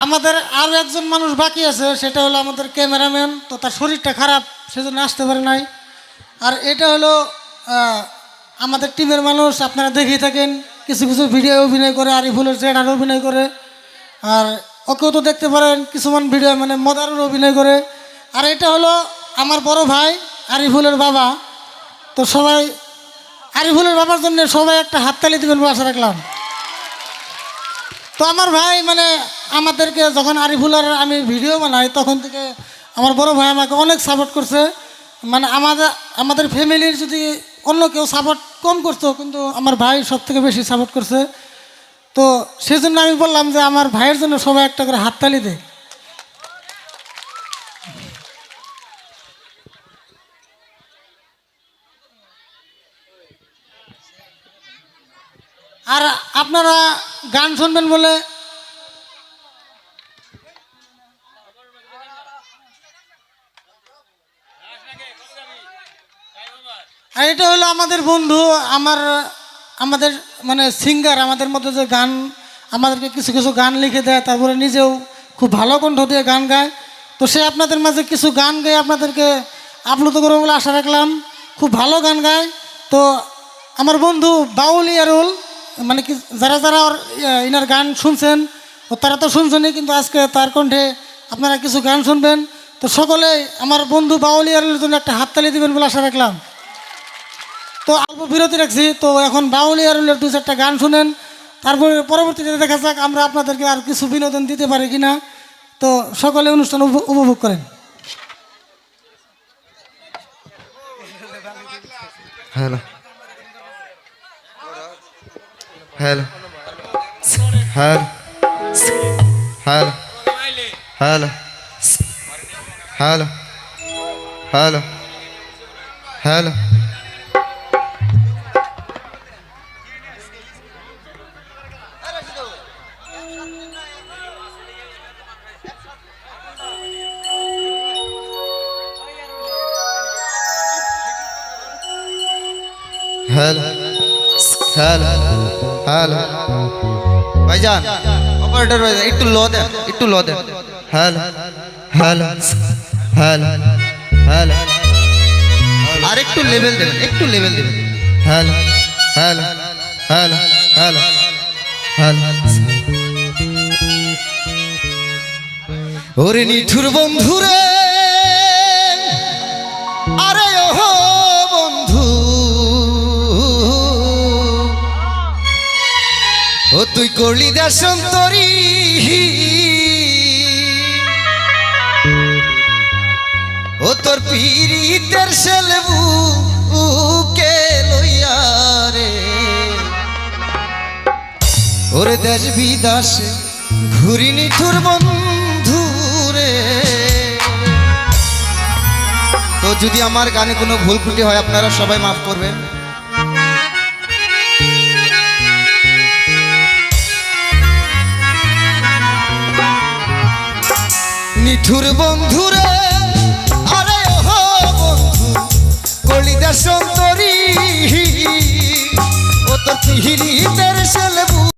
আমাদের আরও একজন মানুষ বাকি আছে, সেটা হলো আমাদের ক্যামেরাম্যান। তো তার শরীরটা খারাপ, সেজন্য আসতে পারে নাই। আর এটা হলো আমাদের টিমের মানুষ, আপনারা দেখেই থাকেন, কিছু কিছু ভিডিও অভিনয় করে, আরিফুলের জেডার অভিনয় করে। আর ওকেও তো দেখতে পারেন, কিছুমান ভিডিও মানে মদারের অভিনয় করে। আর এটা হলো আমার বড় ভাই আরিফুলের বাবা। তো সবাই আরিফুলের বাবার জন্য সবাই একটা হাততালি দেবেন বলে আশা রাখলাম। তো আমার ভাই মানে আমাদেরকে যখন আরিফুলের আমি ভিডিও বানাই তখন থেকে আমার বড় ভাই আমাকে অনেক সাপোর্ট করছে। মানে আমাদের ফ্যামিলির যদি অন্য কেউ সাপোর্ট কম করতো, কিন্তু আমার ভাই সব থেকে বেশি সাপোর্ট করছে। তো সেজন্য আমি বললাম যে আমার ভাইয়ের জন্য সবাই একটা করে হাততালি দেয়। আর আপনারা গান শুনবেন বলে আর এটা হলো আমাদের বন্ধু, আমাদের মানে সিঙ্গার, আমাদের মধ্যে যে গান আমাদেরকে কিছু কিছু গান লিখে দেয়, তারপরে নিজেও খুব ভালো কণ্ঠ দিয়ে গান গায়। তো সে আপনাদের মাঝে কিছু গান গায়ে আপনাদেরকে আপলোড করবো বলে আশা রাখলাম। খুব ভালো গান গায়। তো আমার বন্ধু বাউল ইয়ারুল, মানে কি যারা যারা ইনার গান শুনছেন ও তারা তো শুনছেনই, কিন্তু আজকে তার কণ্ঠে আপনারা কিছু গান শুনবেন। তো সকলেই আমার বন্ধু বাউল ইয়ারুলের জন্য একটা হাততালি দিবেন বলে আশা রাখলাম। তো অল্প বিরতি রাখছি, তো এখন বাউল ইয়ারুলের দু চারটা গান শুনেন, তারপরে পরবর্তীতে দেখা যাক আমরা আপনাদেরকে আর কিছু বিনোদন দিতে পারি কিনা। তো সকলে অনুষ্ঠান উপভোগ করেন। Hello hello hello hello hello hello hello hello hello hello hello ভাইজান, অপারেটর ভাইজান একটু লো দেন, একটু লো দেন। হ্যালো হ্যালো হ্যালো হ্যালো আর একটু লেভেল দেবেন, একটু লেভেল দেবেন। Hello hello hello hello hello. ওরে নিঠুর বন্ধুরে, আরে ওহো বন্ধু, ও তুই করলি দেশান্তরী, ও তোর পীড়িতের সেলবু কে লইয়া রে, ওরে দেশ বিদেশে ঘুরি নিঠুর বন্ধু রে। তো যদি আমার গানে কোনো ভুল ত্রুটি হয় আপনারা সবাই মাফ করবেন। নিঠুর বন্ধুরে, আরে ওহো বন্ধু, কলি দেশান্তরী, ও তো পীড়িতের সেলবু